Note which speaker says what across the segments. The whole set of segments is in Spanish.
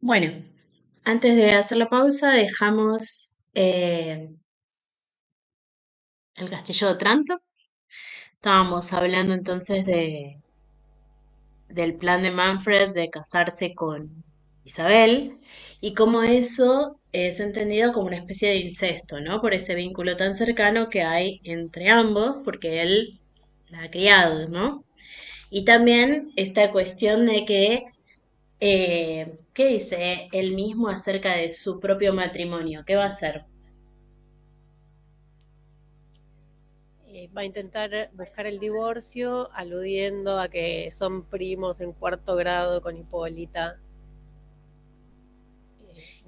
Speaker 1: Bueno, antes de hacer la pausa, dejamos el castillo de Otranto. Estábamos hablando entonces del plan de Manfred de casarse con Isabel y cómo eso es entendido como una especie de incesto, ¿no? Por ese vínculo tan cercano que hay entre ambos, porque él la ha criado, ¿no? Y también esta cuestión de que ¿qué dice él mismo acerca de su propio matrimonio? ¿Qué va a hacer?
Speaker 2: Va a intentar buscar el divorcio, aludiendo a que son primos en cuarto grado con Hipólita.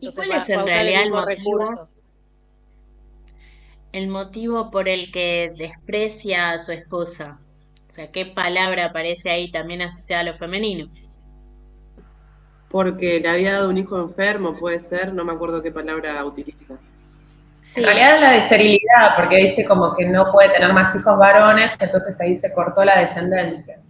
Speaker 1: ¿Y
Speaker 2: Entonces
Speaker 1: cuál es
Speaker 2: va a
Speaker 1: en
Speaker 2: usar el
Speaker 1: realidad
Speaker 2: mismo recurso.
Speaker 1: el motivo por el que desprecia a su esposa? O sea, ¿qué palabra aparece ahí también asociada a lo femenino?
Speaker 3: Porque le había dado un hijo enfermo, puede ser, no me acuerdo qué palabra utiliza.
Speaker 4: En
Speaker 1: Sí,
Speaker 4: realidad es la de esterilidad, porque dice como que no puede tener más hijos varones, entonces ahí se cortó la descendencia.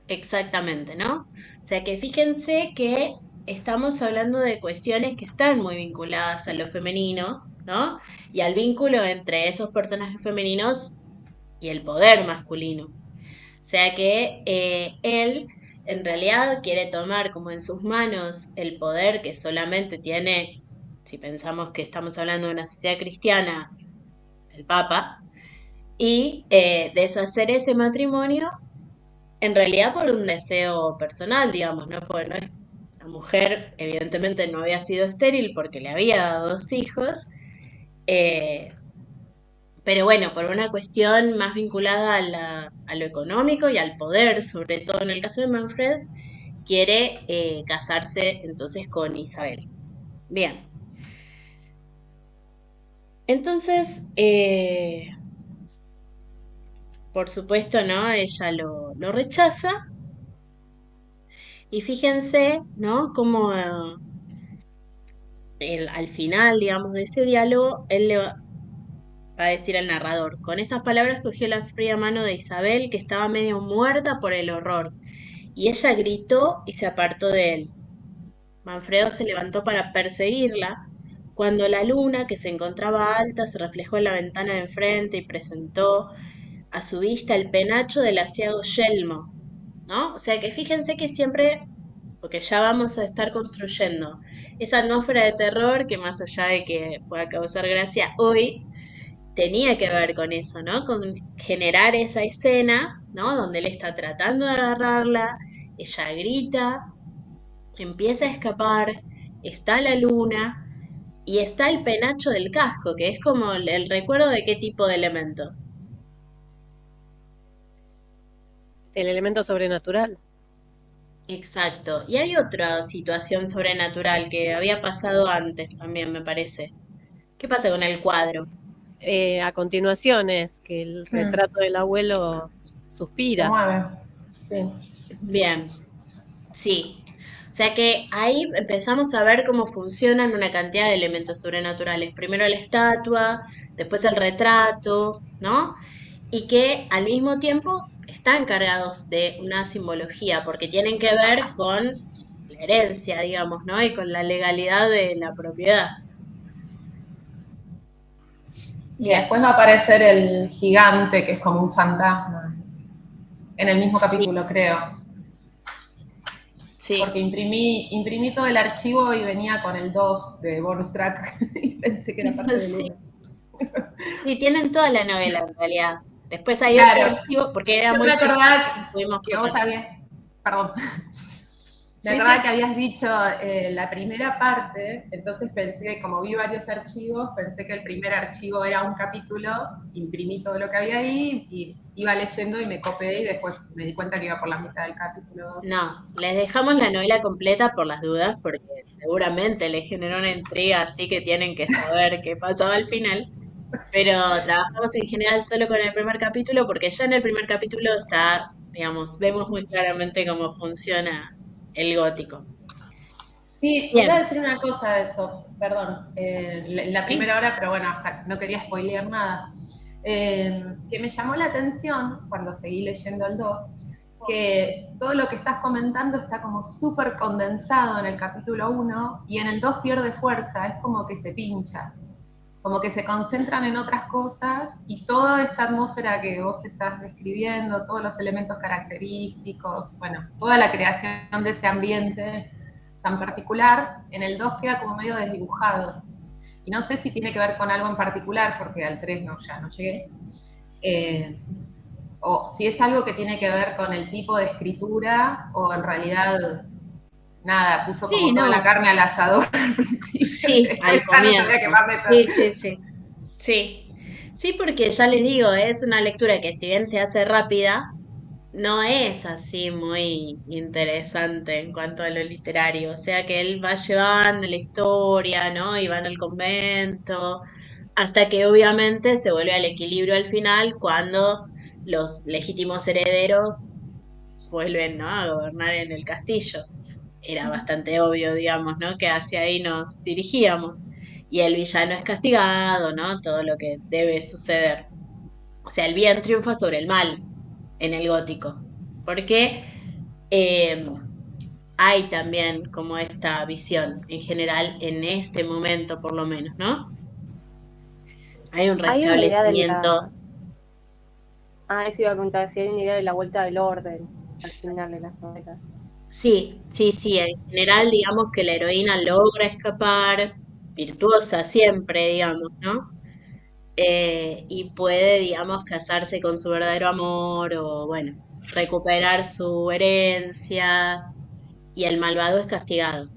Speaker 1: exactamente, ¿no? O sea que fíjense que estamos hablando de cuestiones que están muy vinculadas a lo femenino, ¿no? Y al vínculo entre esos personajes femeninos y el poder masculino. O sea que él en realidad quiere tomar como en sus manos el poder que solamente tiene, si pensamos que estamos hablando de una sociedad cristiana, el Papa, y deshacer ese matrimonio en realidad por un deseo personal, digamos, ¿no? Porque no es, la mujer evidentemente no había sido estéril porque le había dado dos hijos, eh, pero bueno, por una cuestión más vinculada a lo económico y al poder, sobre todo en el caso de Manfred, quiere casarse entonces con Isabel. Bien, entonces, por supuesto, ¿no? Ella lo rechaza y fíjense, ¿no? Como al final, digamos, de ese diálogo, él le va a decir al narrador, con estas palabras cogió la fría mano de Isabel, que estaba medio muerta por el horror, y ella gritó y se apartó de él. Manfredo se levantó para perseguirla, cuando la luna, que se encontraba alta, se reflejó en la ventana de enfrente y presentó a su vista el penacho del aciago yelmo, ¿no? O sea que fíjense que siempre, porque ya vamos a estar construyendo esa atmósfera de terror que más allá de que pueda causar gracia hoy, tenía que ver con eso, ¿no? Con generar esa escena, ¿no? Donde él está tratando de agarrarla, ella grita, empieza a escapar, está la luna y está el penacho del casco, que es como el recuerdo de qué tipo de elementos.
Speaker 2: El elemento sobrenatural.
Speaker 1: Exacto. Y hay otra situación sobrenatural que había pasado antes también, me parece. ¿Qué pasa con el cuadro?
Speaker 2: A continuación es que el retrato del abuelo
Speaker 4: Se
Speaker 2: suspira.
Speaker 4: mueve. Sí.
Speaker 1: Bien, sí. O sea que ahí empezamos a ver cómo funcionan una cantidad de elementos sobrenaturales. Primero la estatua, después el retrato, ¿no? Y que al mismo tiempo están cargados de una simbología, porque tienen que ver con la herencia, digamos, ¿no? Y con la legalidad de la propiedad.
Speaker 4: Y después va a aparecer el gigante, que es como un fantasma, en el mismo
Speaker 1: Sí,
Speaker 4: capítulo, creo. Porque
Speaker 1: sí,
Speaker 4: imprimí todo el archivo y venía con el 2 de bonus track y pensé que era parte del
Speaker 1: sí.
Speaker 4: uno.
Speaker 1: Sí, tienen toda la novela en realidad. Después hay otro
Speaker 4: Claro,
Speaker 1: archivo, porque era
Speaker 4: yo
Speaker 1: muy
Speaker 4: me
Speaker 1: pesado,
Speaker 4: acordaba
Speaker 1: pudimos
Speaker 4: que vos
Speaker 1: copiar.
Speaker 4: habías, perdón, me
Speaker 1: Sí,
Speaker 4: acordaba
Speaker 1: sí.
Speaker 4: que habías dicho la primera parte, entonces pensé, como vi varios archivos, pensé que el primer archivo era un capítulo, imprimí todo lo que había ahí y iba leyendo y me copié y después me di cuenta que iba por la mitad del capítulo 2.
Speaker 1: No, les dejamos la novela completa por las dudas, porque seguramente les generó una intriga, así que tienen que saber qué pasaba al final. Pero trabajamos en general solo con el primer capítulo, porque ya en el primer capítulo está, digamos, vemos muy claramente cómo funciona el gótico.
Speaker 4: Sí, iba a
Speaker 1: Bien,
Speaker 4: decir una cosa de eso, perdón, en la
Speaker 1: ¿sí?
Speaker 4: primera hora, pero bueno, hasta no quería spoilear nada. que me llamó la atención cuando seguí leyendo el 2, que todo lo que estás comentando está como súper condensado en el capítulo 1 y en el 2 pierde fuerza, es como que se pincha, como que se concentran en otras cosas y toda esta atmósfera que vos estás describiendo, todos los elementos característicos, bueno, toda la creación de ese ambiente tan particular, en el 2 queda como medio desdibujado. Y no sé si tiene que ver con algo en particular, porque al 3 no, ya no llegué, o si es algo que tiene que ver con el tipo de escritura, o en realidad nada, puso
Speaker 1: Sí,
Speaker 4: como toda la
Speaker 1: no,
Speaker 4: carne al asador al principio,
Speaker 1: sí, al
Speaker 4: después ya no sabía qué
Speaker 1: comienzo.
Speaker 4: más meter.
Speaker 1: Sí, sí, sí. Sí. Sí, porque ya les digo, es una lectura que si bien se hace rápida, no es así muy interesante en cuanto a lo literario. O sea que él va llevando la historia, ¿no? Y van al convento, hasta que obviamente se vuelve al equilibrio al final cuando los legítimos herederos vuelven, ¿no? A gobernar en el castillo. Era bastante obvio, digamos, ¿no? Que hacia ahí nos dirigíamos. Y el villano es castigado, ¿no? Todo lo que debe suceder. O sea, el bien triunfa sobre el mal en el gótico. Porque eh, hay también como esta visión en general en este momento, por lo menos, ¿no? Hay un
Speaker 5: Hay una idea de
Speaker 1: restablecimiento.
Speaker 5: la... Ah, eso iba a preguntar, si hay una idea de la vuelta del orden al final de las novelas.
Speaker 1: Sí, sí, sí. En general, digamos que la heroína logra escapar, virtuosa siempre, digamos, ¿no? Y puede, digamos, casarse con su verdadero amor o, bueno, recuperar su herencia y el malvado es castigado.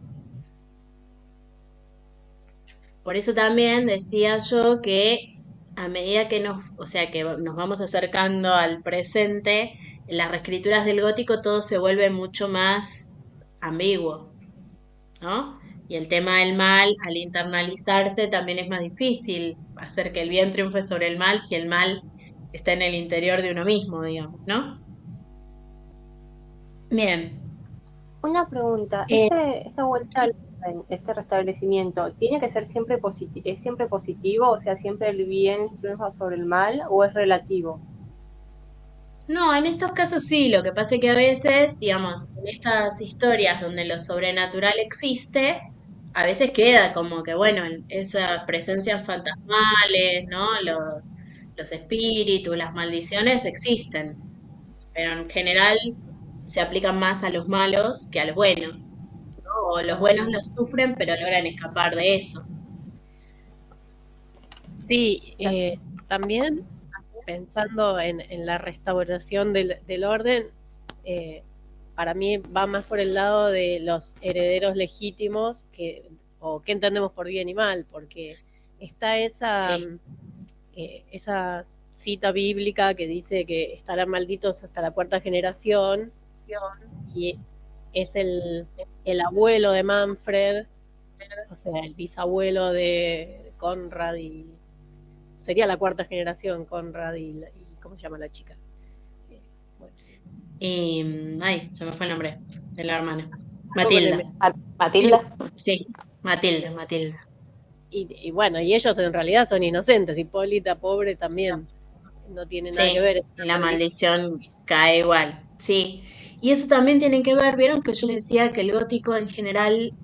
Speaker 1: Por eso también decía yo que a medida que o sea, que nos vamos acercando al presente, en las reescrituras del gótico todo se vuelve mucho más ambiguo, ¿no? Y el tema del mal, al internalizarse, también es más difícil hacer que el bien triunfe sobre el mal si el mal está en el interior de uno mismo, digamos, ¿no? Bien.
Speaker 5: Una pregunta,
Speaker 1: Eh,
Speaker 5: esta vuelta
Speaker 1: sí.
Speaker 5: al orden, este restablecimiento, ¿tiene que ser siempre es siempre positivo? O sea, ¿siempre el bien triunfa sobre el mal o es relativo?
Speaker 1: No, en estos casos sí, lo que pasa es que a veces, digamos, en estas historias donde lo sobrenatural existe, a veces queda como que, bueno, esas presencias fantasmales, ¿no? Los espíritus, las maldiciones existen, pero en general se aplican más a los malos que a los buenos, ¿no? O los buenos los sufren, pero logran escapar de eso.
Speaker 2: Sí,
Speaker 5: Gracias.
Speaker 2: también pensando en la restauración del orden, eh, para mí va más por el lado de los herederos legítimos, o qué entendemos por bien y mal, porque está
Speaker 1: Sí.
Speaker 2: esa cita bíblica que dice que estarán malditos hasta la cuarta generación, y es el abuelo de Manfred, o sea, el bisabuelo de Conrad, y sería la cuarta generación, Conrad y ¿cómo se llama la chica? Bueno,
Speaker 1: Y, ay, se me fue el nombre de la hermana.
Speaker 2: algo con
Speaker 1: Matilda.
Speaker 2: M.
Speaker 6: Matilda.
Speaker 1: Sí, Matilda, Matilda.
Speaker 2: Y bueno, y ellos en realidad son inocentes. Hipólita, pobre, también no tiene nada que
Speaker 1: Sí,
Speaker 2: ver. Es
Speaker 1: y
Speaker 2: una
Speaker 1: la
Speaker 2: maldición.
Speaker 1: maldición cae igual. Sí. Y eso también tiene que ver, vieron que yo les decía que el gótico en general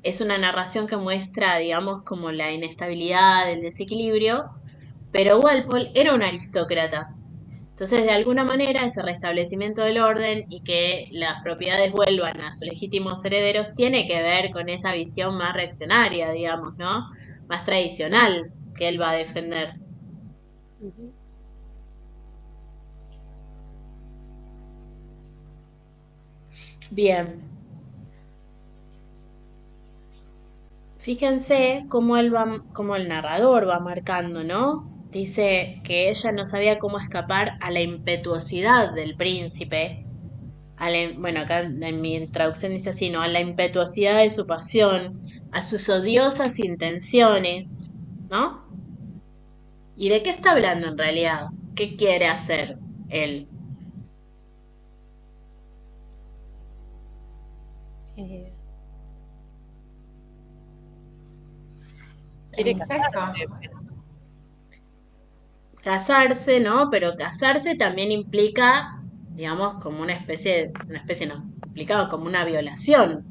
Speaker 1: es una narración que muestra, digamos, como la inestabilidad, el desequilibrio, pero Walpole era un aristócrata. Entonces, de alguna manera, ese restablecimiento del orden y que las propiedades vuelvan a sus legítimos herederos tiene que ver con esa visión más reaccionaria, digamos, ¿no? Más tradicional que él va a defender.
Speaker 2: Ujú.
Speaker 1: Bien. Fíjense cómo cómo el narrador va marcando, ¿no? Dice que ella no sabía cómo escapar a la impetuosidad del príncipe. Bueno, acá en mi traducción dice así, ¿no? A la impetuosidad de su pasión, a sus odiosas intenciones, ¿no? ¿Y de qué está hablando en realidad? ¿Qué quiere hacer él?
Speaker 2: Eh,
Speaker 4: El
Speaker 2: quiere
Speaker 4: incesto.
Speaker 2: casarse,
Speaker 1: casarse, ¿no? Pero casarse también implica, digamos, como no, implicaba como una violación,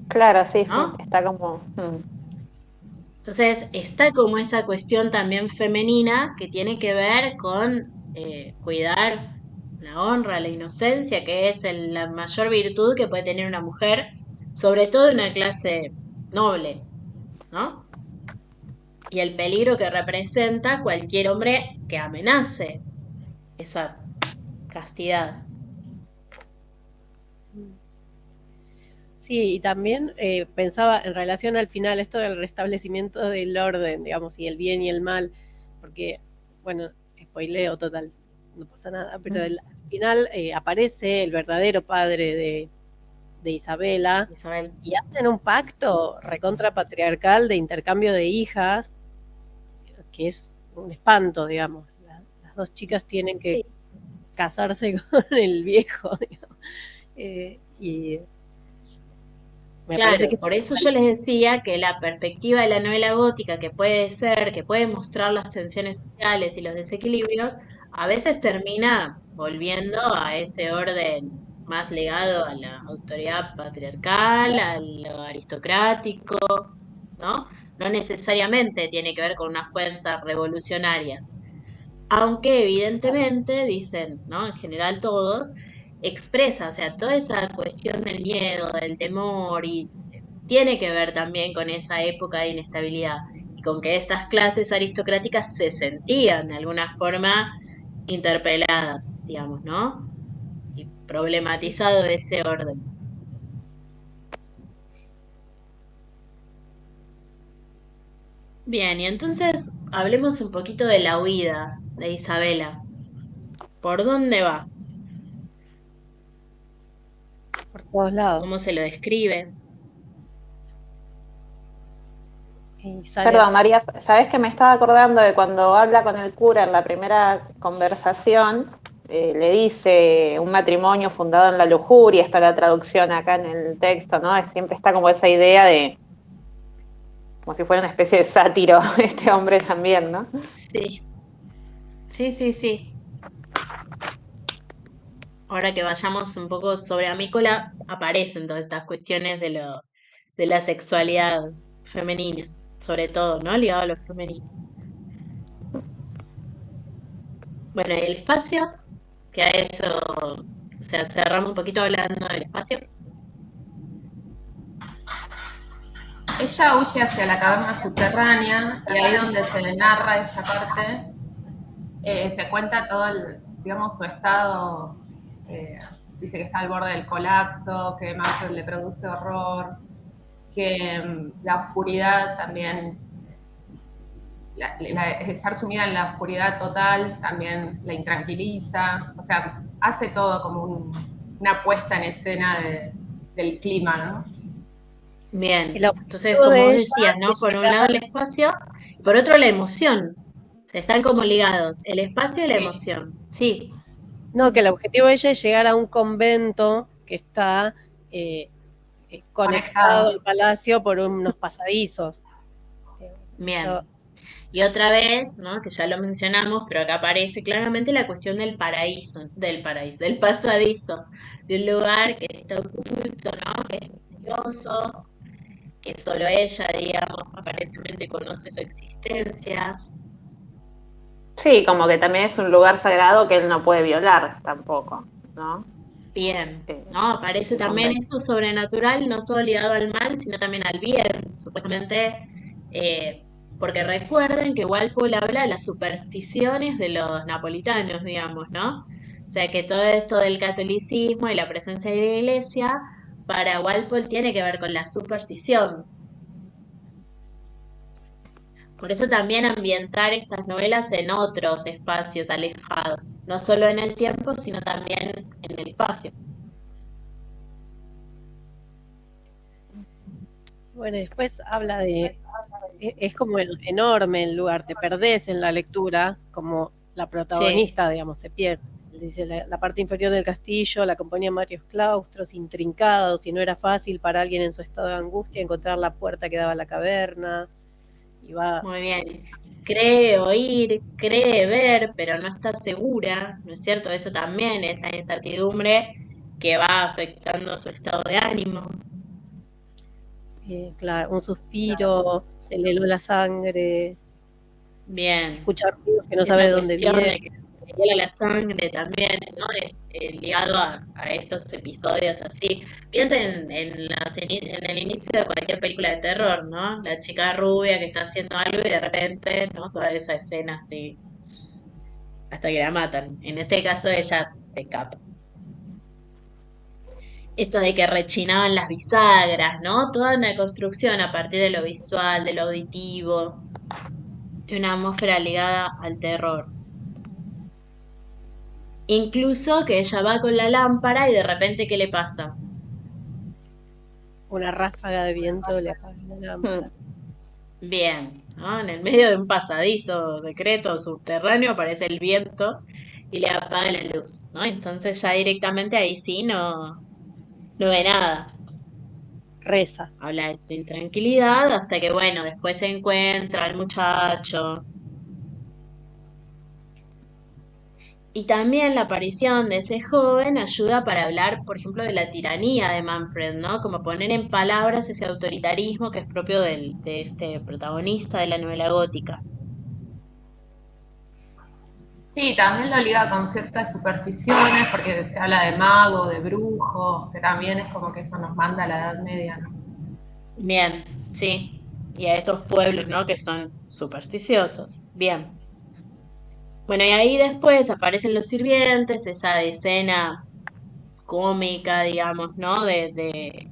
Speaker 6: Claro, sí, sí,
Speaker 1: ¿no?
Speaker 6: está como...
Speaker 1: Entonces está como esa cuestión también femenina que tiene que ver con cuidar la honra, la inocencia, que es la mayor virtud que puede tener una mujer, sobre todo en una clase noble, ¿no? Y el peligro que representa cualquier hombre que amenace esa castidad.
Speaker 2: Sí, y también pensaba en relación al final esto del restablecimiento del orden, digamos, y el bien y el mal, porque, bueno, spoileo total, no pasa nada, pero al final aparece el verdadero padre de Isabela
Speaker 1: Isabel.
Speaker 2: y hacen un pacto recontrapatriarcal de intercambio de hijas, que es un espanto, digamos. Las dos chicas tienen que
Speaker 1: Sí,
Speaker 2: casarse con el viejo, digamos. Y me parece
Speaker 1: claro,
Speaker 2: que
Speaker 1: por eso yo les decía que la perspectiva de la novela gótica, que puede ser, que puede mostrar las tensiones sociales y los desequilibrios, a veces termina volviendo a ese orden más ligado a la autoridad patriarcal, a lo aristocrático, ¿no? No necesariamente tiene que ver con unas fuerzas revolucionarias. Aunque evidentemente, dicen, ¿no? En general todos, expresa, o sea, toda esa cuestión del miedo, del temor, y tiene que ver también con esa época de inestabilidad, y con que estas clases aristocráticas se sentían de alguna forma interpeladas, digamos, ¿no? Y problematizado ese orden. Bien, y entonces hablemos un poquito de la huida de Isabela. ¿Por dónde va?
Speaker 2: por todos lados.
Speaker 1: ¿Cómo se lo describe?
Speaker 2: Y sale
Speaker 6: Perdón, María, ¿sabés que me estaba acordando de cuando habla con el cura en la primera conversación? Le dice un matrimonio fundado en la lujuria, está la traducción acá en el texto, ¿no? Siempre está como esa idea de, como si fuera una especie de sátiro, este hombre también, ¿no?
Speaker 1: Sí, sí, sí, sí. Ahora que vayamos un poco sobre Amícola, aparecen todas estas cuestiones de la sexualidad femenina, sobre todo, ¿no? Ligado a lo femenino. Bueno, y el espacio, que a eso, o sea, cerramos un poquito hablando del espacio.
Speaker 4: Ella huye hacia la caverna subterránea y ahí donde se narra esa parte, se cuenta todo, digamos, su estado. Dice que está al borde del colapso, que Manfred le produce horror, que la oscuridad también, estar sumida en la oscuridad total también la intranquiliza. O sea, hace todo como una puesta en escena del clima, ¿no?
Speaker 1: Bien,
Speaker 2: el
Speaker 1: entonces,
Speaker 2: objetivo
Speaker 1: como
Speaker 2: de
Speaker 1: vos
Speaker 2: ella
Speaker 1: decías, ¿no?
Speaker 2: es
Speaker 1: Por un
Speaker 2: llegar,
Speaker 1: lado el espacio y por otro la emoción. Se están como ligados, el espacio y la
Speaker 4: Sí.
Speaker 1: emoción. Sí,
Speaker 2: no, que el objetivo de ella es llegar a un convento que está conectado al palacio por unos pasadizos.
Speaker 1: bien.
Speaker 2: Eso,
Speaker 1: Y otra vez, ¿no? Que ya lo mencionamos, pero acá aparece claramente la cuestión del pasadizo, de un lugar que está oculto, ¿no? Que es misterioso, que solo ella, digamos, aparentemente conoce su existencia.
Speaker 6: Sí, como que también es un lugar sagrado que él no puede violar tampoco, ¿no?
Speaker 1: Bien,
Speaker 6: Eh,
Speaker 1: ¿no? Aparece
Speaker 6: el
Speaker 1: también
Speaker 6: convento.
Speaker 1: eso sobrenatural, no solo ligado al mal, sino también al bien, supuestamente, eh, porque recuerden que Walpole habla de las supersticiones de los napolitanos, digamos, ¿no? O sea que todo esto del catolicismo y la presencia de la iglesia, para Walpole tiene que ver con la superstición. Por eso también ambientar estas novelas en otros espacios alejados, no solo en el tiempo, sino también en el espacio.
Speaker 2: bueno, y después habla de, es como enorme el lugar, te perdés en la lectura, como la
Speaker 1: Sí.
Speaker 2: protagonista, digamos, se pierde. Dice, la parte inferior del castillo la acompañan varios claustros intrincados y no era fácil para alguien en su estado de angustia encontrar la puerta que daba a la caverna. y va.
Speaker 1: Muy bien. Cree oír, cree ver, pero no está segura, ¿no es cierto? Eso también, esa incertidumbre que va afectando su estado de ánimo.
Speaker 2: Claro, un suspiro, se le heló la sangre,
Speaker 1: Bien.
Speaker 2: escuchar ruidos que no
Speaker 1: Esa
Speaker 2: sabe de dónde
Speaker 1: cuestión de
Speaker 2: viene.
Speaker 1: que se le hiela la sangre también, ¿no? Es ligado a estos episodios así. Piensen en el inicio de cualquier película de terror, ¿no? La chica rubia que está haciendo algo y de repente, ¿no? Toda esa escena así, hasta que la matan. En este caso ella se escapa. Esto de que rechinaban las bisagras, ¿no? Toda una construcción a partir de lo visual, de lo auditivo, de una atmósfera ligada al terror. Incluso que ella va con la lámpara y de repente, ¿qué le pasa?
Speaker 2: Una ráfaga de viento le apaga la lámpara.
Speaker 1: Bien, ¿no? En el medio de un pasadizo secreto subterráneo aparece el viento y le apaga la luz, ¿no? Entonces ya directamente ahí sí no ve nada.
Speaker 2: Reza.
Speaker 1: Habla de su intranquilidad hasta que, bueno, después se encuentra al muchacho. Y también la aparición de ese joven ayuda para hablar, por ejemplo, de la tiranía de Manfred, ¿no? Como poner en palabras ese autoritarismo que es propio de este protagonista de la novela gótica.
Speaker 4: Sí, también lo liga con ciertas supersticiones, porque se habla de mago, de brujo, que también es como que eso nos manda a la Edad Media, ¿no?
Speaker 1: Bien, sí. Y a estos pueblos, ¿no? Que son supersticiosos. Bien. Bueno, y ahí después aparecen los sirvientes, esa escena cómica, digamos, ¿no? De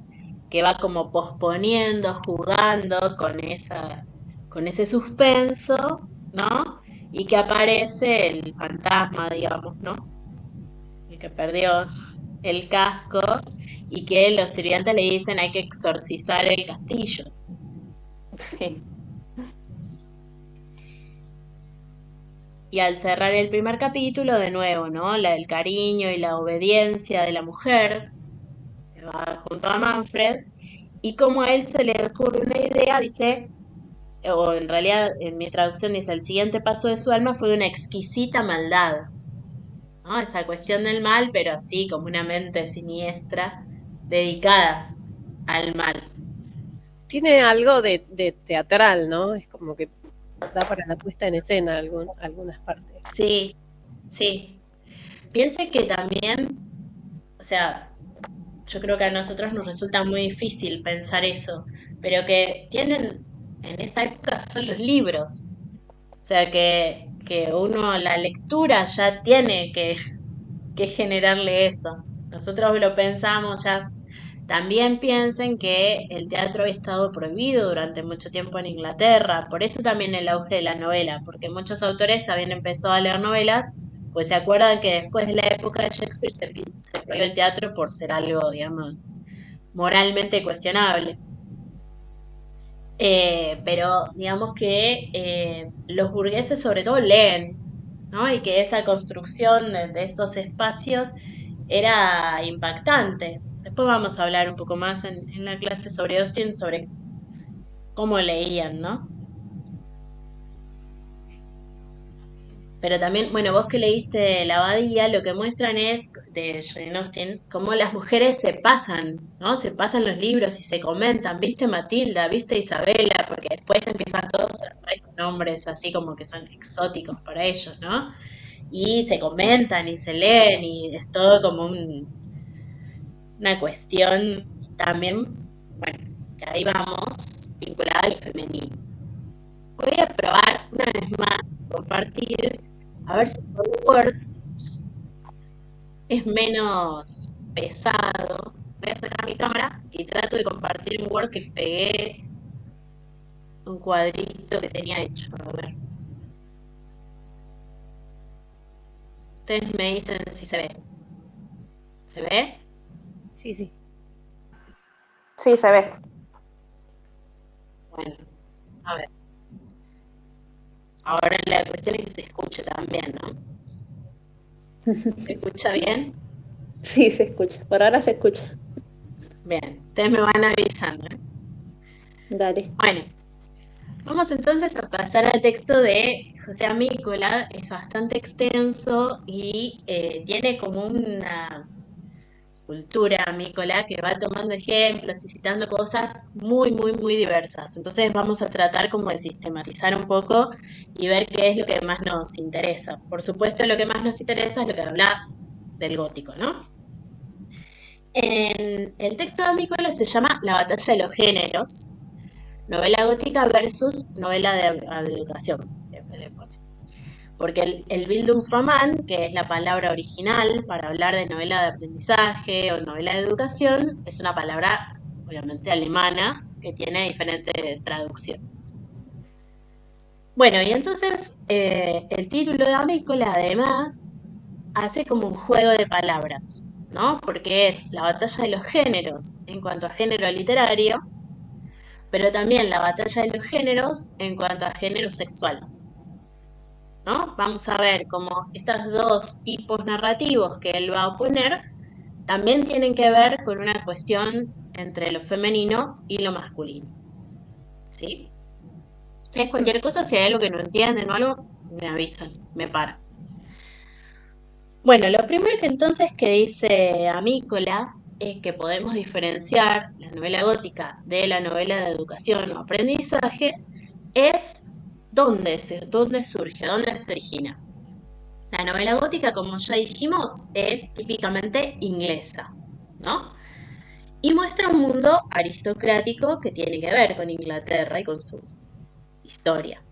Speaker 1: que va como posponiendo, jugando con ese suspenso, ¿no? Y que aparece el fantasma, digamos, ¿no? El que perdió el casco y que los sirvientes le dicen hay que exorcizar el castillo.
Speaker 6: Sí.
Speaker 1: Y al cerrar el primer capítulo, de nuevo, ¿no? El cariño y la obediencia de la mujer, que va junto a Manfred, y como a él se le ocurre una idea, dice, o en realidad en mi traducción dice, el siguiente paso de su alma fue de una exquisita maldad, ¿no? Esa cuestión del mal, pero así como una mente siniestra, dedicada al mal.
Speaker 2: Tiene algo de teatral, ¿no? Es como que da para la puesta en escena algunas partes.
Speaker 1: Sí, sí. Piense que también, o sea, yo creo que a nosotros nos resulta muy difícil pensar eso, pero que tienen en esta época son los libros. O sea, que uno, la lectura ya tiene que generarle eso. Nosotros lo pensamos ya. También piensen que el teatro había estado prohibido durante mucho tiempo en Inglaterra, por eso también el auge de la novela, porque muchos autores habían empezado a leer novelas, pues se acuerdan que después de la época de Shakespeare se prohibió el teatro por ser algo, digamos, moralmente cuestionable. Pero digamos que los burgueses sobre todo leen, ¿no? Y que esa construcción de estos espacios era impactante. Después vamos a hablar un poco más en la clase sobre Austen, sobre cómo leían, ¿no? Pero también, bueno, vos que leíste La Abadía, lo que muestran es, de Jane Austen, cómo las mujeres se pasan, ¿no? Se pasan los libros y se comentan, ¿viste Matilda? ¿Viste Isabela? Porque después empiezan todos a tomar estos nombres así como que son exóticos para ellos, ¿no? Y se comentan y se leen y es todo como una cuestión también, bueno, que ahí vamos, vinculada al femenino. Voy a probar una vez más compartir, a ver si con Word es menos pesado. Voy a sacar mi cámara y trato de compartir un Word que pegué un cuadrito que tenía hecho. A ver. Ustedes me dicen si se ve. ¿Se ve?
Speaker 2: Sí, sí.
Speaker 6: Sí, se ve.
Speaker 1: Bueno, a ver. Ahora la cuestión es que se escuche también, ¿no? ¿Se escucha bien?
Speaker 6: Sí, se escucha. Por ahora se escucha.
Speaker 1: Bien, ustedes me van avisando, ¿eh?
Speaker 6: Dale.
Speaker 1: Bueno, Vamos entonces a pasar al texto de José Amícola. Es bastante extenso y tiene como una cultura amícola que va tomando ejemplos y citando cosas muy, muy, muy diversas. Entonces vamos a tratar como de sistematizar un poco y ver qué es lo que más nos interesa. Por supuesto, lo que más nos interesa es lo que habla del gótico, ¿no? En el texto de Amícola se llama La batalla de los géneros, novela gótica versus novela de educación. Porque el Bildungsroman, que es la palabra original para hablar de novela de aprendizaje o novela de educación, es una palabra obviamente alemana que tiene diferentes traducciones. Bueno, y entonces el título de Amícola además hace como un juego de palabras, ¿no? Porque es la batalla de los géneros en cuanto a género literario, pero también la batalla de los géneros en cuanto a género sexual, ¿no? Vamos a ver cómo estos dos tipos narrativos que él va a oponer también tienen que ver con una cuestión entre lo femenino y lo masculino, ¿sí? Ustedes cualquier cosa, si hay algo que no entienden o algo, me avisan, me paran. Bueno, lo primero que entonces que dice Amícola es que podemos diferenciar la novela gótica de la novela de educación o aprendizaje es dónde surge, dónde se origina. La novela gótica, como ya dijimos, es típicamente inglesa, ¿no? Y muestra un mundo aristocrático que tiene que ver con Inglaterra y con su historia.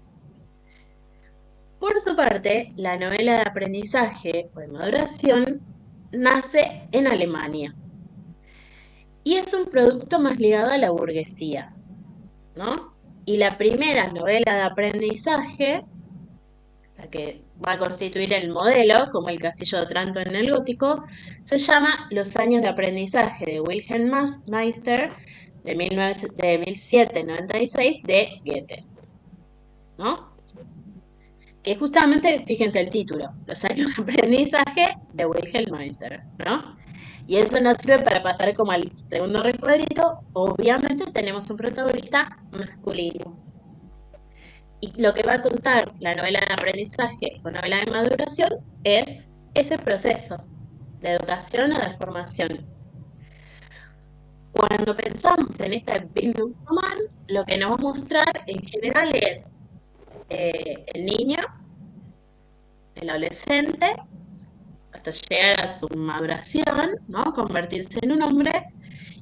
Speaker 1: Por su parte, la novela de aprendizaje o de maduración nace en Alemania y es un producto más ligado a la burguesía, ¿no? Y la primera novela de aprendizaje, la que va a constituir el modelo, como el Castillo de Otranto en el gótico, se llama Los años de aprendizaje de Wilhelm Meister de 1796 de Goethe, ¿no? Que justamente, fíjense el título, Los años de aprendizaje de Wilhelm Meister, ¿no? Y eso nos sirve para pasar como al segundo recuadrito. Obviamente tenemos un protagonista masculino. Y lo que va a contar la novela de aprendizaje o novela de maduración es ese proceso de educación o de formación. Cuando pensamos en este Bildungsroman, lo que nos va a mostrar en general es el niño, el adolescente, hasta llegar a su maduración, ¿no? Convertirse en un hombre,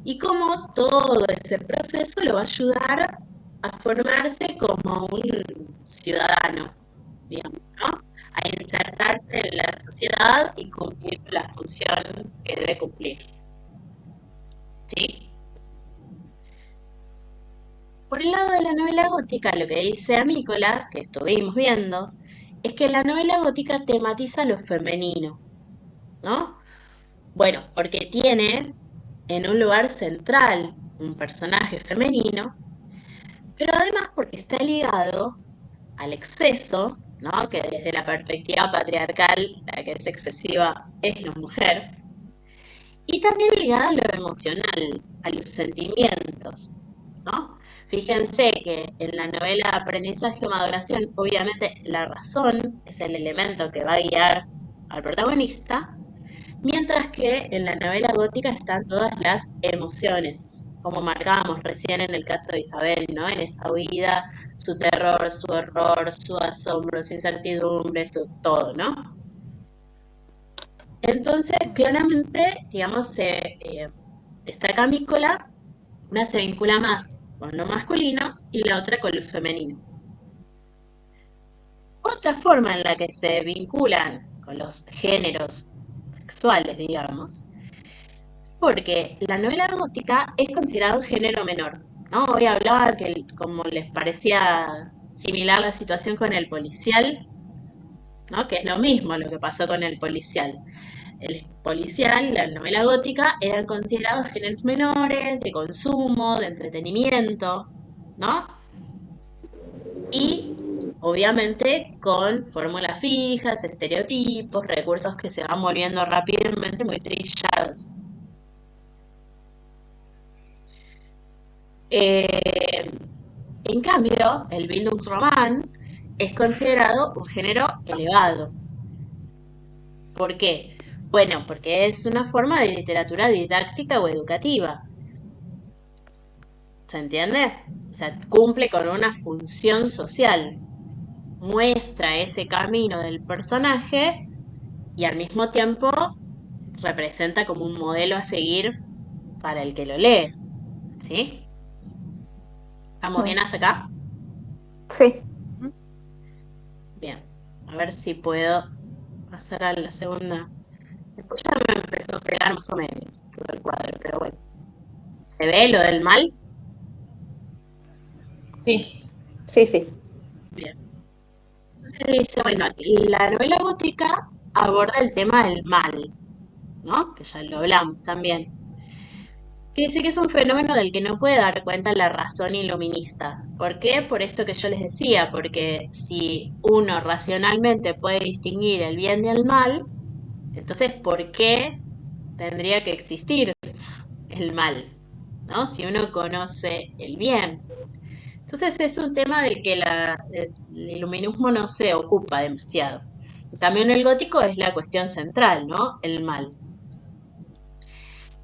Speaker 1: y cómo todo ese proceso lo va a ayudar a formarse como un ciudadano, digamos, ¿no? A insertarse en la sociedad y cumplir la función que debe cumplir. ¿Sí? Por el lado de la novela gótica, lo que dice Amícola, que estuvimos viendo, es que la novela gótica tematiza lo femenino, ¿no? Bueno, porque tiene en un lugar central un personaje femenino, pero además porque está ligado al exceso, ¿no? Que desde la perspectiva patriarcal, la que es excesiva es la mujer, y también ligada a lo emocional, a los sentimientos, ¿no? Fíjense que en la novela Aprendizaje o Maduración, obviamente la razón es el elemento que va a guiar al protagonista, mientras que en la novela gótica están todas las emociones, como marcábamos recién en el caso de Isabel, ¿no? En esa huida, su terror, su horror, su asombro, su incertidumbre, su todo, ¿no? Entonces, claramente, digamos, se destaca Amícola, una se vincula más con lo masculino y la otra con lo femenino. Otra forma en la que se vinculan con los géneros sexuales, digamos, porque la novela gótica es considerada un género menor, ¿no? Hoy hablaba que como les parecía similar la situación con el policial, ¿no? Que es lo mismo lo que pasó con el policial. El policial, la novela gótica, eran considerados géneros menores, de consumo, de entretenimiento, ¿no? Y obviamente con fórmulas fijas, estereotipos, recursos que se van volviendo rápidamente muy trillados. En cambio, el Bildungsroman es considerado un género elevado. ¿Por qué? Bueno, porque es una forma de literatura didáctica o educativa. ¿Se entiende? O sea, cumple con una función social. Muestra ese camino del personaje y al mismo tiempo representa como un modelo a seguir para el que lo lee. ¿Sí? ¿Estamos bien hasta acá?
Speaker 6: Sí.
Speaker 1: Bien. A ver si puedo pasar a la segunda. Después ya me empezó a pegar más o menos todo el cuadro, pero bueno. ¿Se ve lo del mal?
Speaker 4: Sí,
Speaker 6: Sí, sí.
Speaker 1: Bien. Entonces dice, bueno, la novela gótica aborda el tema del mal, ¿no? Que ya lo hablamos también. Que dice que es un fenómeno del que no puede dar cuenta la razón iluminista. ¿Por qué? Por esto que yo les decía, porque si uno racionalmente puede distinguir el bien y el mal, entonces ¿por qué tendría que existir el mal? ¿No? Si uno conoce el bien. Entonces es un tema del que el iluminismo no se ocupa demasiado. También el gótico es la cuestión central, ¿no? El mal.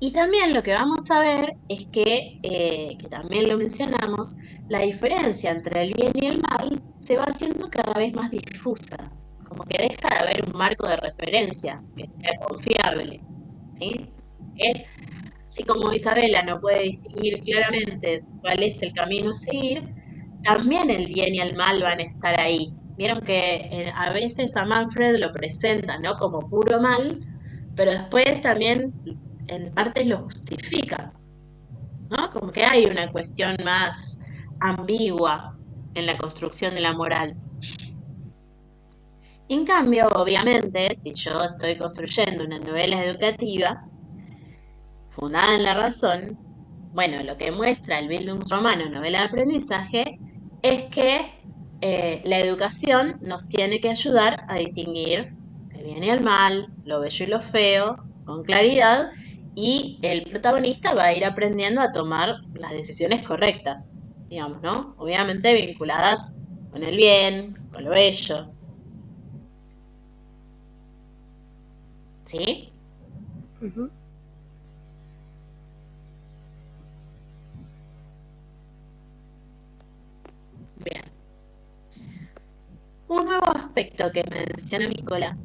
Speaker 1: Y también lo que vamos a ver es que también lo mencionamos, la diferencia entre el bien y el mal se va haciendo cada vez más difusa, como que deja de haber un marco de referencia que sea confiable, ¿sí? Es así como Isabela no puede distinguir claramente cuál es el camino a seguir, también el bien y el mal van a estar ahí. Vieron que a veces a Manfred lo presentan, ¿no? Como puro mal, pero después también en partes lo justifica, ¿no? Como que hay una cuestión más ambigua en la construcción de la moral. En cambio, obviamente, si yo estoy construyendo una novela educativa fundada en la razón, bueno, lo que muestra el Bildungsroman, novela de aprendizaje, es que la educación nos tiene que ayudar a distinguir el bien y el mal, lo bello y lo feo, con claridad, y el protagonista va a ir aprendiendo a tomar las decisiones correctas, digamos, ¿no? Obviamente vinculadas con el bien, con lo bello. ¿Sí?
Speaker 2: Ujú.
Speaker 1: Bien. Un nuevo aspecto que menciona Nicola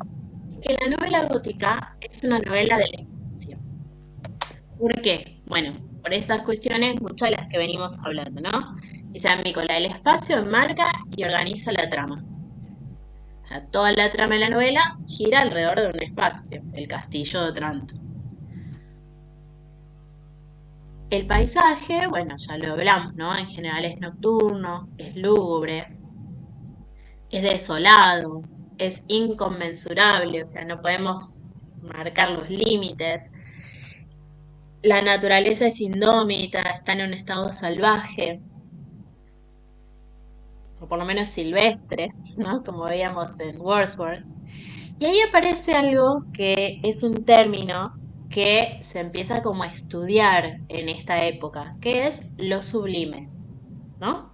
Speaker 1: es que la novela gótica es una novela del espacio. ¿Por qué? Bueno, por estas cuestiones, muchas de las que venimos hablando, ¿no? Dice Nicola, el espacio enmarca y organiza la trama. O sea, toda la trama de la novela gira alrededor de un espacio, el castillo de Otranto. El paisaje, bueno, ya lo hablamos, ¿no? En general es nocturno, es lúgubre, es desolado, es inconmensurable, o sea, no podemos marcar los límites. La naturaleza es indómita, está en un estado salvaje, o por lo menos silvestre, ¿no? Como veíamos en Wordsworth. Y ahí aparece algo que es un término que se empieza como a estudiar en esta época, que es lo sublime, ¿no?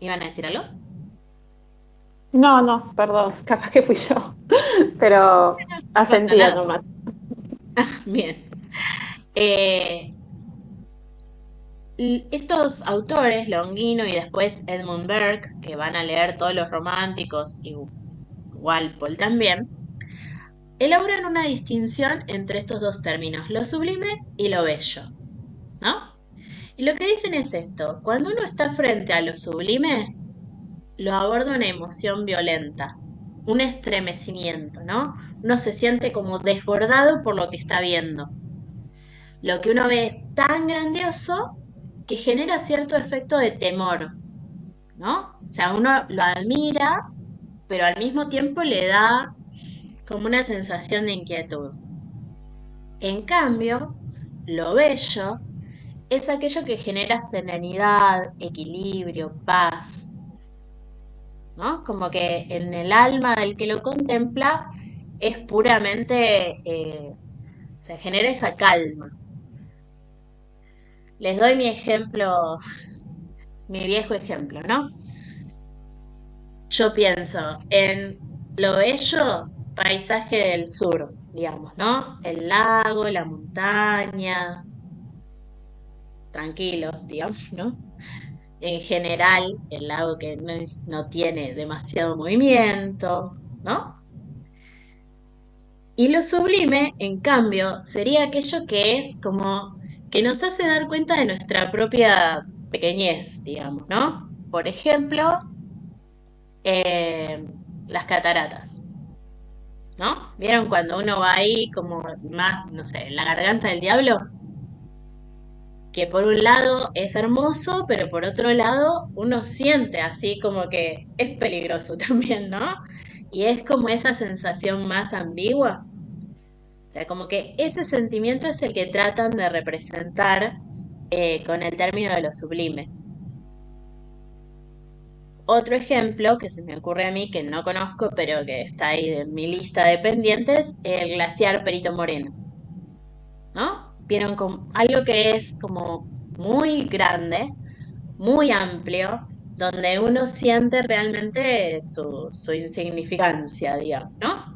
Speaker 1: ¿Iban a decir algo?
Speaker 6: No, perdón, capaz que fui yo, pero
Speaker 1: No pasa
Speaker 6: asentía
Speaker 1: nada.
Speaker 6: nomás.
Speaker 1: Bien. Estos autores, Longino y después Edmund Burke, que van a leer todos los románticos y Walpole también, elaboran una distinción entre estos dos términos, lo sublime y lo bello, ¿no? Y lo que dicen es esto, cuando uno está frente a lo sublime, lo aborda una emoción violenta, un estremecimiento, ¿no? Uno se siente como desbordado por lo que está viendo. Lo que uno ve es tan grandioso que genera cierto efecto de temor, ¿no? O sea, uno lo admira, pero al mismo tiempo le da como una sensación de inquietud. En cambio, lo bello es aquello que genera serenidad, equilibrio, paz, ¿no? Como que en el alma del que lo contempla es puramente, se genera esa calma. Les doy mi ejemplo, mi viejo ejemplo, ¿no? Yo pienso en lo bello paisaje del sur, digamos, ¿no? El lago, la montaña, tranquilos, digamos, ¿no? En general, el lago que no tiene demasiado movimiento, ¿no? Y lo sublime, en cambio, sería aquello que es como que nos hace dar cuenta de nuestra propia pequeñez, digamos, ¿no? Por ejemplo, las cataratas, ¿no? ¿Vieron cuando uno va ahí como más, no sé, en la garganta del diablo? Que por un lado es hermoso, pero por otro lado uno siente así como que es peligroso también, ¿no? Y es como esa sensación más ambigua. O sea, como que ese sentimiento es el que tratan de representar con el término de lo sublime. Otro ejemplo que se me ocurre a mí, que no conozco, pero que está ahí en mi lista de pendientes, el glaciar Perito Moreno, ¿no? Vieron como algo que es como muy grande, muy amplio, donde uno siente realmente su insignificancia, digamos, ¿no?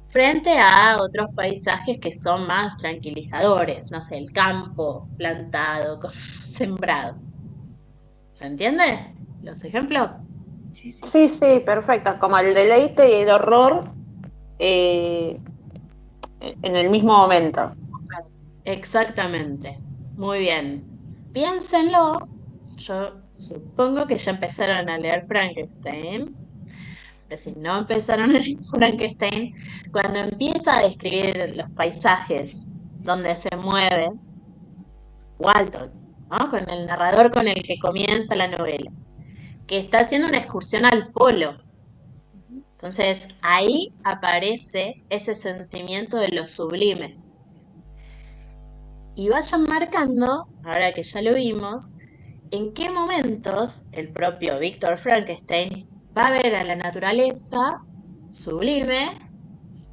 Speaker 1: Frente a otros paisajes que son más tranquilizadores, no sé, el campo plantado, sembrado. ¿Se entiende? ¿Los ejemplos?
Speaker 6: Sí, sí, perfecto. Como el deleite y el horror eh, en el mismo momento.
Speaker 1: Exactamente. Muy bien. Piénsenlo. Yo supongo que ya empezaron a leer Frankenstein. Pero si no empezaron a leer Frankenstein, cuando empieza a describir los paisajes donde se mueve, Walton, ¿no? Con el narrador con el que comienza la novela, que está haciendo una excursión al polo. Entonces, ahí aparece ese sentimiento de lo sublime. Y vayan marcando, ahora que ya lo vimos, en qué momentos el propio Víctor Frankenstein va a ver a la naturaleza sublime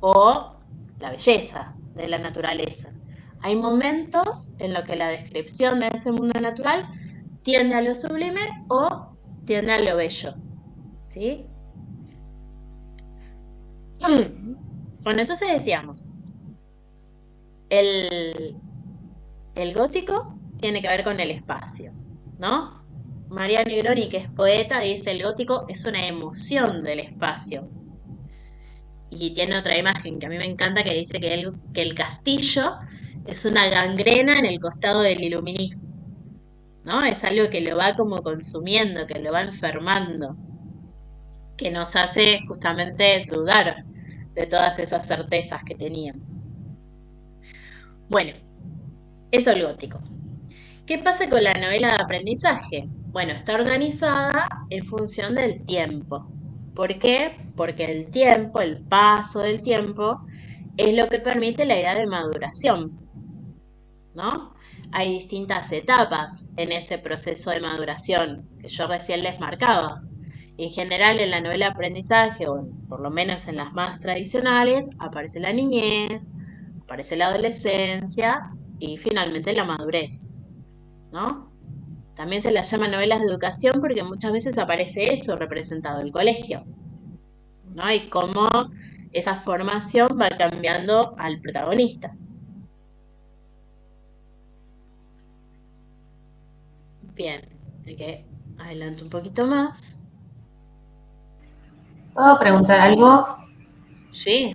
Speaker 1: o la belleza de la naturaleza. Hay momentos en los que la descripción de ese mundo natural tiende a lo sublime o tiende a lo bello. ¿Sí? Bueno, entonces decíamos, el gótico tiene que ver con el espacio, ¿no? María Negroni, que es poeta, dice el gótico es una emoción del espacio. Y tiene otra imagen que a mí me encanta que dice que el castillo es una gangrena en el costado del iluminismo, ¿no? Es algo que lo va como consumiendo, que lo va enfermando, que nos hace justamente dudar de todas esas certezas que teníamos. Bueno, eso es el gótico. ¿Qué pasa con la novela de aprendizaje? Bueno, está organizada en función del tiempo. ¿Por qué? Porque el tiempo, el paso del tiempo, es lo que permite la idea de maduración, ¿no? Hay distintas etapas en ese proceso de maduración que yo recién les marcaba. En general, en la novela de aprendizaje, o por lo menos en las más tradicionales, aparece la niñez, aparece la adolescencia y finalmente la madurez, ¿no? También se las llama novelas de educación porque muchas veces aparece eso representado, el colegio, ¿no? Y cómo esa formación va cambiando al protagonista. Bien, hay que adelanto un poquito más.
Speaker 4: ¿Puedo preguntar algo?
Speaker 1: Sí.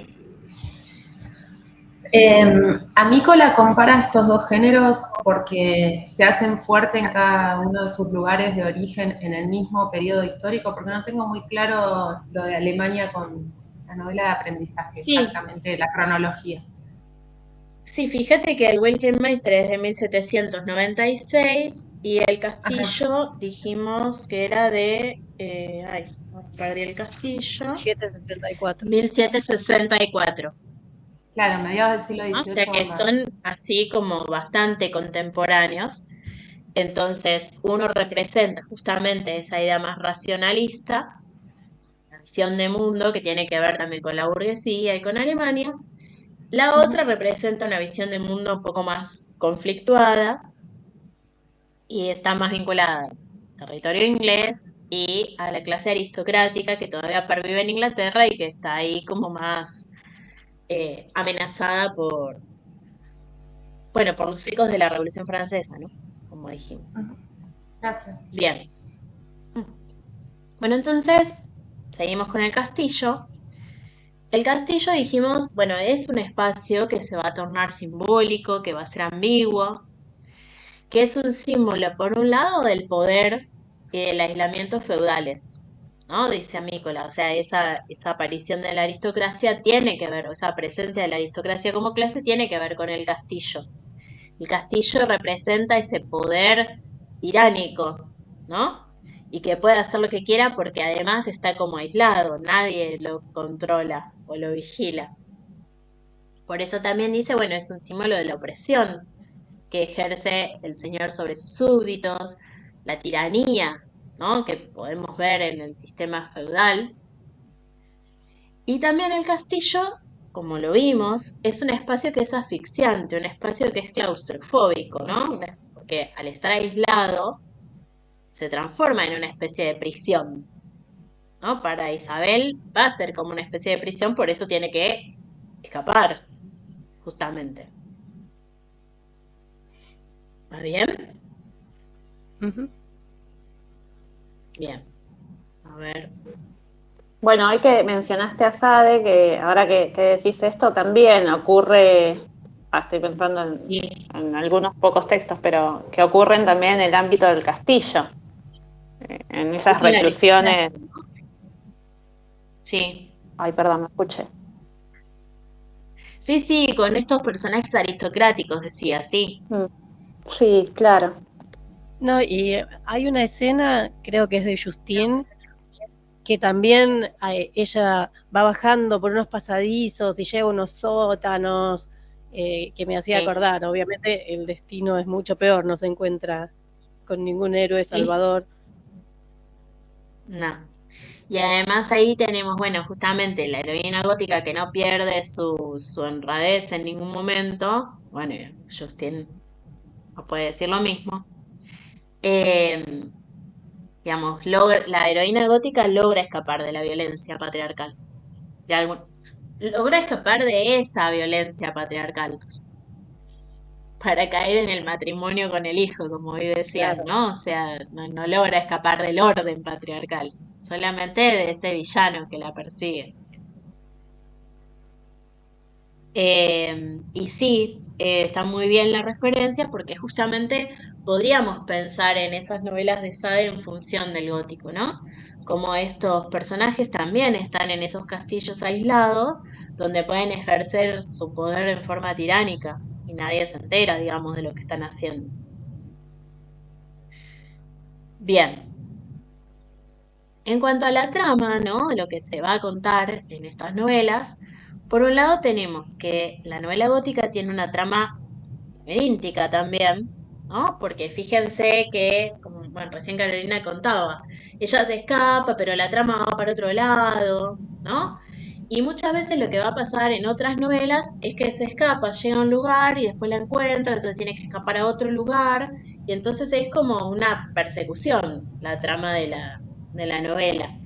Speaker 4: Amícola compara estos dos géneros porque se hacen fuerte en cada uno de sus lugares de origen en el mismo periodo histórico, porque no tengo muy claro lo de Alemania con la novela de aprendizaje,
Speaker 1: Sí.
Speaker 4: exactamente, la cronología.
Speaker 1: Sí, fíjate que el Wilhelm Meister es de 1796 y el castillo dijimos que era de... perdí el castillo.
Speaker 2: 1764.
Speaker 1: 1764.
Speaker 4: Claro, mediados del siglo
Speaker 1: ¿No? O
Speaker 4: XVIII.
Speaker 1: sea que
Speaker 4: ambas.
Speaker 1: son así como bastante contemporáneos. Entonces, uno representa justamente esa idea más racionalista, la visión de mundo que tiene que ver también con la burguesía y con Alemania. La otra representa una visión de mundo un poco más conflictuada, y está más vinculada al territorio inglés y a la clase aristocrática que todavía pervive en Inglaterra y que está ahí como más amenazada por, bueno, por los ecos de la Revolución Francesa, ¿no? Como dijimos.
Speaker 4: Gracias.
Speaker 1: Bien. Bueno, entonces, seguimos con el castillo. El castillo, dijimos, bueno, es un espacio que se va a tornar simbólico, que va a ser ambiguo, que es un símbolo, por un lado, del poder y del aislamiento feudales, ¿no? Dice Amícola, o sea, esa aparición de la aristocracia tiene que ver, o esa presencia de la aristocracia como clase tiene que ver con el castillo. El castillo representa ese poder tiránico, ¿no? Y que puede hacer lo que quiera porque además está como aislado, nadie lo controla o lo vigila. Por eso también dice, bueno, es un símbolo de la opresión que ejerce el señor sobre sus súbditos, la tiranía, ¿no? Que podemos ver en el sistema feudal. Y también el castillo, como lo vimos, es un espacio que es asfixiante, un espacio que es claustrofóbico, ¿no? Porque al estar aislado se transforma en una especie de prisión, ¿no? Para Isabel va a ser como una especie de prisión, por eso tiene que escapar, justamente. ¿Va bien?
Speaker 2: Ujú.
Speaker 1: Bien. A ver.
Speaker 6: Bueno, hoy que mencionaste a Sade, que ahora que decís esto, también ocurre, estoy pensando
Speaker 1: Sí.
Speaker 6: en algunos pocos textos, pero que ocurren también en el ámbito del castillo, en esas
Speaker 1: Esto de la
Speaker 6: reclusiones.
Speaker 1: Sí.
Speaker 6: Ay, perdón, me escuché.
Speaker 1: Sí, sí, con estos personajes aristocráticos, decía, sí.
Speaker 6: Sí, claro.
Speaker 2: No, y hay una escena, creo que es de Justine, que también ella va bajando por unos pasadizos y lleva unos sótanos, que me hacía
Speaker 1: Sí.
Speaker 2: acordar. Obviamente el destino es mucho peor, no se encuentra con ningún héroe
Speaker 1: Sí.
Speaker 2: salvador.
Speaker 1: No. Y además ahí tenemos, bueno, justamente la heroína gótica que no pierde su honradez en ningún momento. Bueno, Justin no puede decir lo mismo. Digamos, la heroína gótica logra escapar de la violencia patriarcal. Logra escapar de esa violencia patriarcal para caer en el matrimonio con el hijo, como hoy decías,
Speaker 2: Claro.
Speaker 1: ¿no? O sea, no logra escapar del orden patriarcal, solamente de ese villano que la persigue. Y sí, está muy bien la referencia porque justamente podríamos pensar en esas novelas de Sade en función del gótico, ¿no? Como estos personajes también están en esos castillos aislados donde pueden ejercer su poder en forma tiránica y nadie se entera, digamos, de lo que están haciendo. Bien. En cuanto a la trama, ¿no? Lo que se va a contar en estas novelas, por un lado tenemos que la novela gótica tiene una trama laberíntica también, ¿no? Porque fíjense que, como bueno, recién Carolina contaba, ella se escapa, pero la trama va para otro lado, ¿no? Y muchas veces lo que va a pasar en otras novelas es que se escapa, llega a un lugar y después la encuentra, entonces tiene que escapar a otro lugar, y entonces es como una persecución la trama de la novela.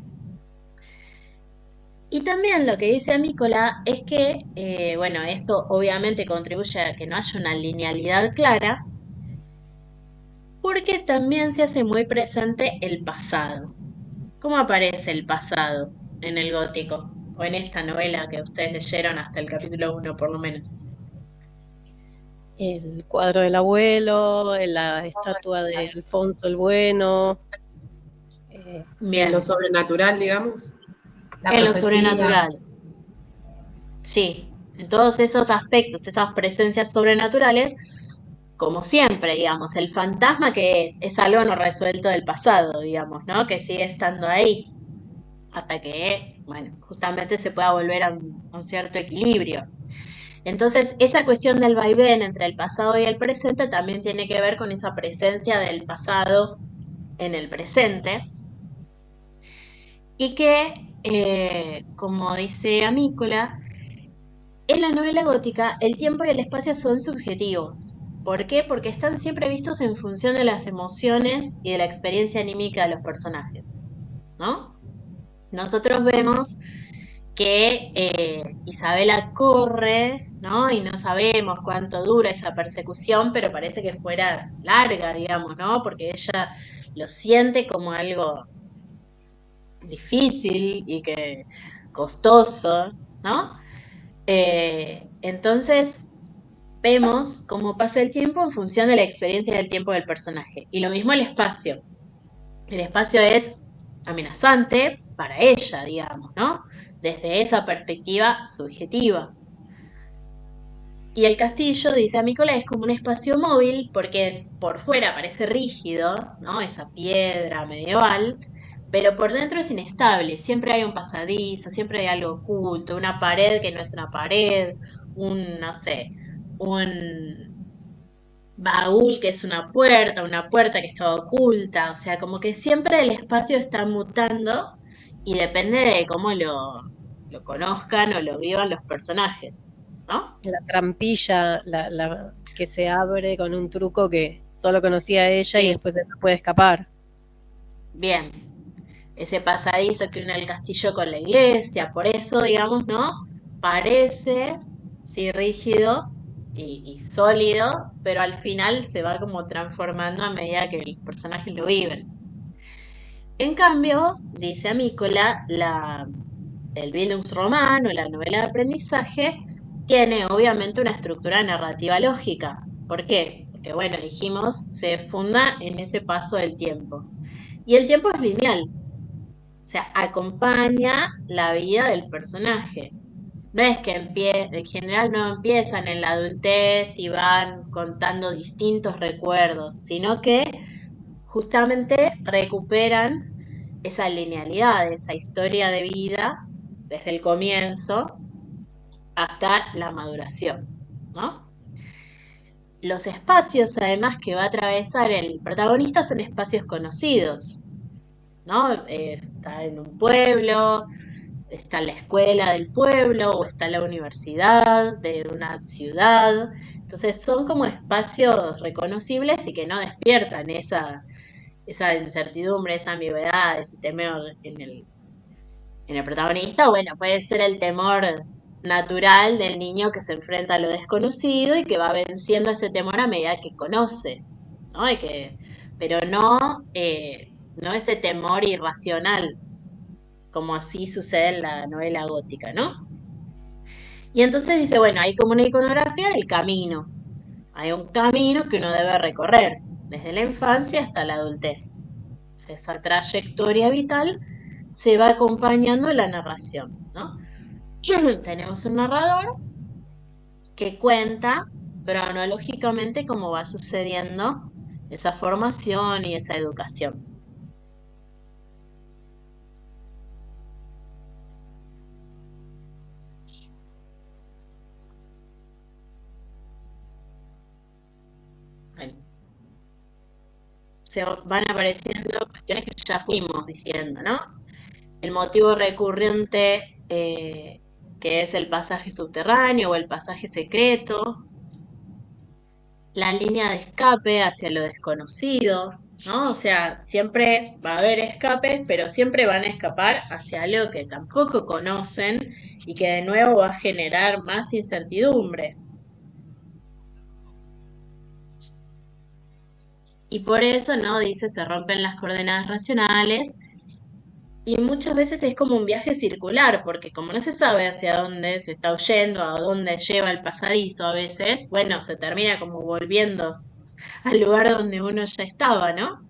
Speaker 1: Y también lo que dice Amícola es que, bueno, esto obviamente contribuye a que no haya una linealidad clara, porque también se hace muy presente el pasado. ¿Cómo aparece el pasado en el gótico? O en esta novela que ustedes leyeron hasta el capítulo 1 por lo menos.
Speaker 2: El cuadro del abuelo, la estatua de Alfonso el Bueno.
Speaker 3: En lo sobrenatural, digamos.
Speaker 4: La
Speaker 1: En lo
Speaker 4: profecía.
Speaker 1: sobrenatural. Sí, en todos esos aspectos, esas presencias sobrenaturales, como siempre, digamos, el fantasma que es algo no resuelto del pasado, digamos, ¿no? Que sigue estando ahí hasta que, bueno, justamente se pueda volver a un cierto equilibrio. Entonces, esa cuestión del vaivén entre el pasado y el presente también tiene que ver con esa presencia del pasado en el presente y que, como dice Amícola, en la novela gótica el tiempo y el espacio son subjetivos. ¿Por qué? Porque están siempre vistos en función de las emociones y de la experiencia anímica de los personajes, ¿no? Nosotros vemos que Isabela corre, ¿no? Y no sabemos cuánto dura esa persecución, pero parece que fuera larga, digamos, ¿no? Porque ella lo siente como algo difícil y que costoso, ¿no? Entonces vemos cómo pasa el tiempo en función de la experiencia del tiempo del personaje. Y lo mismo el espacio. El espacio es amenazante para ella, digamos, ¿no? Desde esa perspectiva subjetiva. Y el castillo, dice Amícola, es como un espacio móvil porque por fuera parece rígido, ¿no? Esa piedra medieval, pero por dentro es inestable. Siempre hay un pasadizo, siempre hay algo oculto, una pared que no es una pared, no sé, un baúl que es una puerta que estaba oculta. O sea, como que siempre el espacio está mutando y depende de cómo lo conozcan o lo vivan los personajes, ¿no?
Speaker 2: La trampilla, que se abre con un truco que solo conocía ella y
Speaker 1: Sí.
Speaker 2: después no puede escapar.
Speaker 1: Bien, ese pasadizo que une el castillo con la iglesia, por eso, digamos, ¿no? Parece, sí, rígido y sólido, pero al final se va como transformando a medida que los personajes lo viven. En cambio, dice Amícola, el Bildungsroman o la novela de aprendizaje tiene obviamente una estructura narrativa lógica. ¿Por qué? Porque, bueno, dijimos, se funda en ese paso del tiempo. Y el tiempo es lineal, o sea, acompaña la vida del personaje. No es que en general no empiezan en la adultez y van contando distintos recuerdos, sino que justamente recuperan esa linealidad, esa historia de vida desde el comienzo hasta la maduración, ¿no? Los espacios, además, que va a atravesar el protagonista son espacios conocidos, ¿no? Está en un pueblo, está la escuela del pueblo o está la universidad de una ciudad. Entonces son como espacios reconocibles y que no despiertan esa incertidumbre, esa ambigüedad, ese temor en el protagonista. Bueno, puede ser el temor natural del niño que se enfrenta a lo desconocido y que va venciendo ese temor a medida que conoce, ¿no? Pero no ese temor irracional, como así sucede en la novela gótica, ¿no? Y entonces dice, bueno, hay como una iconografía del camino. Hay un camino que uno debe recorrer, desde la infancia hasta la adultez. Esa trayectoria vital se va acompañando en la narración, ¿no? Tenemos un narrador que cuenta cronológicamente cómo va sucediendo esa formación y esa educación. Bueno, se van apareciendo cuestiones que ya fuimos diciendo, ¿no? El motivo recurrente que es el pasaje subterráneo o el pasaje secreto, la línea de escape hacia lo desconocido, ¿no? O sea, siempre va a haber escapes, pero siempre van a escapar hacia algo que tampoco conocen y que de nuevo va a generar más incertidumbre. Y por eso, ¿no? Dice, se rompen las coordenadas racionales y muchas veces es como un viaje circular, porque como no se sabe hacia dónde se está huyendo, a dónde lleva el pasadizo a veces, bueno, se termina como volviendo al lugar donde uno ya estaba, ¿no?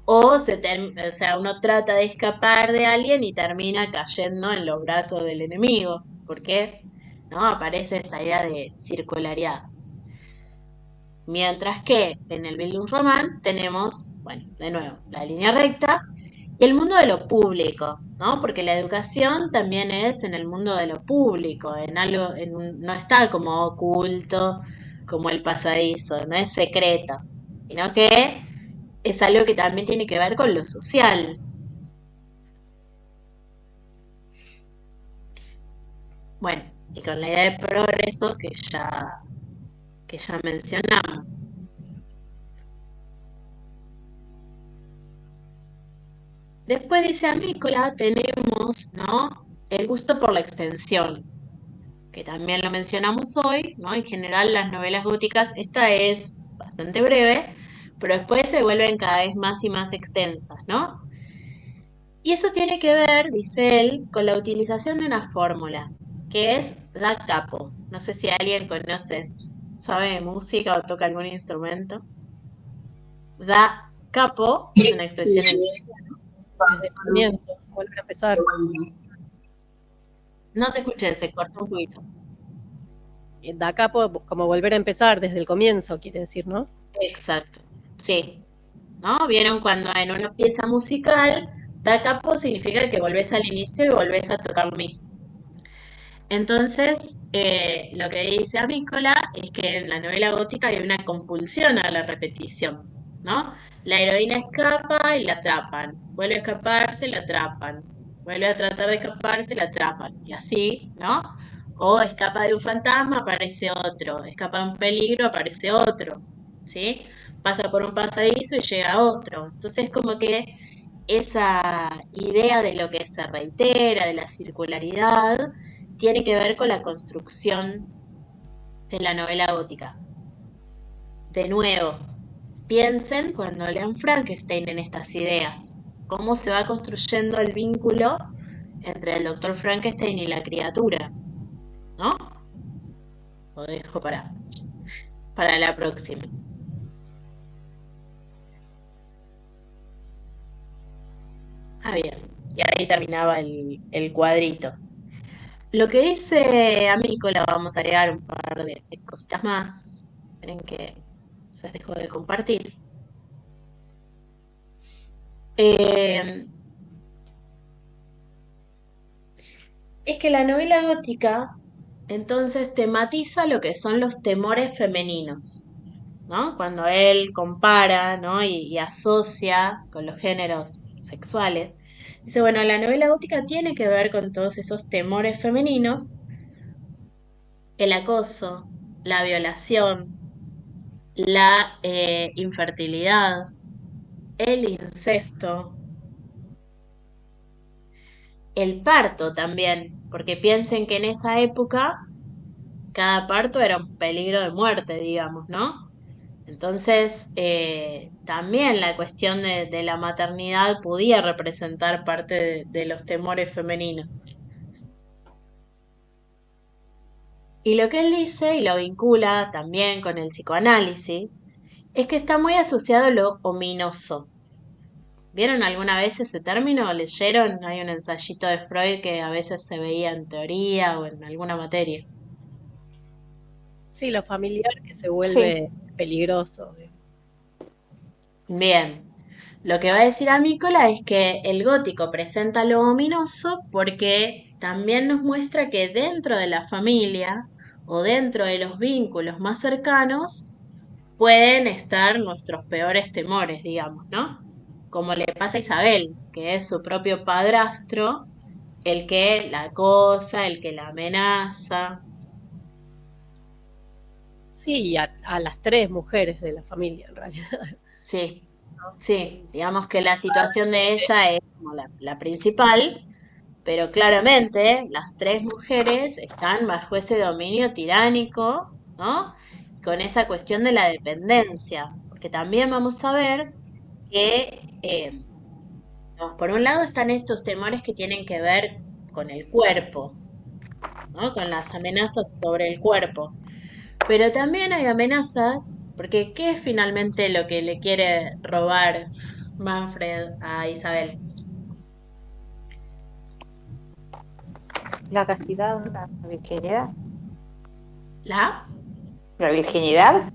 Speaker 1: O sea, uno trata de escapar de alguien y termina cayendo en los brazos del enemigo. ¿Por qué? ¿No? Aparece esa idea de circularidad. Mientras que en el Bildungsroman tenemos, bueno, de nuevo, la línea recta y el mundo de lo público, ¿no? Porque la educación también es en el mundo de lo público, no está como oculto como el pasadizo, no es secreto, sino que es algo que también tiene que ver con lo social. Bueno, y con la idea de progreso que que ya mencionamos. Después dice Amícola, tenemos, ¿no?, el gusto por la extensión, que también lo mencionamos hoy, ¿no? En general las novelas góticas, esta es bastante breve, pero después se vuelven cada vez más y más extensas, ¿no? Y eso tiene que ver, dice él, con la utilización de una fórmula, que es da capo. No sé si alguien conoce, sabe de música o toca algún instrumento. Da capo es una expresión en...
Speaker 2: Desde el comienzo, volver a empezar.
Speaker 1: No te escuché, se cortó un poquito.
Speaker 2: Da capo, como volver a empezar desde el comienzo, quiere decir, ¿no?
Speaker 1: Exacto, sí. ¿No? ¿Vieron cuando en una pieza musical da capo significa que volvés al inicio y volvés a tocar lo mismo? Entonces, lo que dice Amícola es que en la novela gótica hay una compulsión a la repetición, ¿no? La heroína escapa y la atrapan, vuelve a escaparse y la atrapan, vuelve a tratar de escaparse y la atrapan, y así, ¿no? O escapa de un fantasma, aparece otro, escapa de un peligro, aparece otro, ¿sí? Pasa por un pasadizo y llega a otro. Entonces, como que esa idea de lo que se reitera, de la circularidad, tiene que ver con la construcción de la novela gótica. De nuevo, piensen cuando lean Frankenstein en estas ideas, cómo se va construyendo el vínculo entre el doctor Frankenstein y la criatura, ¿no? Lo dejo para la próxima. Ah, bien, y ahí terminaba el cuadrito. Lo que dice Amícola, vamos a agregar un par de cositas más. Esperen que se dejó de compartir. Es que la novela gótica entonces tematiza lo que son los temores femeninos, ¿no? Cuando él compara, ¿no?, y asocia con los géneros sexuales. Dice, bueno, la novela gótica tiene que ver con todos esos temores femeninos, el acoso, la violación, la infertilidad, el incesto, el parto también, porque piensen que en esa época cada parto era un peligro de muerte, digamos, ¿no? Entonces, también la cuestión de la maternidad podía representar parte de los temores femeninos. Y lo que él dice, y lo vincula también con el psicoanálisis, es que está muy asociado a lo ominoso. ¿Vieron alguna vez ese término? ¿O leyeron? Hay un ensayito de Freud que a veces se veía en teoría o en alguna materia.
Speaker 2: Sí, lo familiar que se vuelve peligroso.
Speaker 1: Bien, lo que va a decir Amícola es que el gótico presenta lo ominoso porque también nos muestra que dentro de la familia o dentro de los vínculos más cercanos pueden estar nuestros peores temores, digamos, ¿no? Como le pasa a Isabel, que es su propio padrastro, el que la acosa, el que la amenaza.
Speaker 2: Sí, y a las tres mujeres de la familia, en realidad.
Speaker 1: Sí, sí, digamos que la situación de ella es como la principal, pero claramente las tres mujeres están bajo ese dominio tiránico, ¿no? Con esa cuestión de la dependencia, porque también vamos a ver que, por un lado están estos temores que tienen que ver con el cuerpo, ¿no? Con las amenazas sobre el cuerpo, pero también hay amenazas, porque ¿qué es finalmente lo que le quiere robar Manfred a Isabel?
Speaker 5: La castidad.
Speaker 6: La virginidad.
Speaker 1: ¿La?
Speaker 6: La virginidad.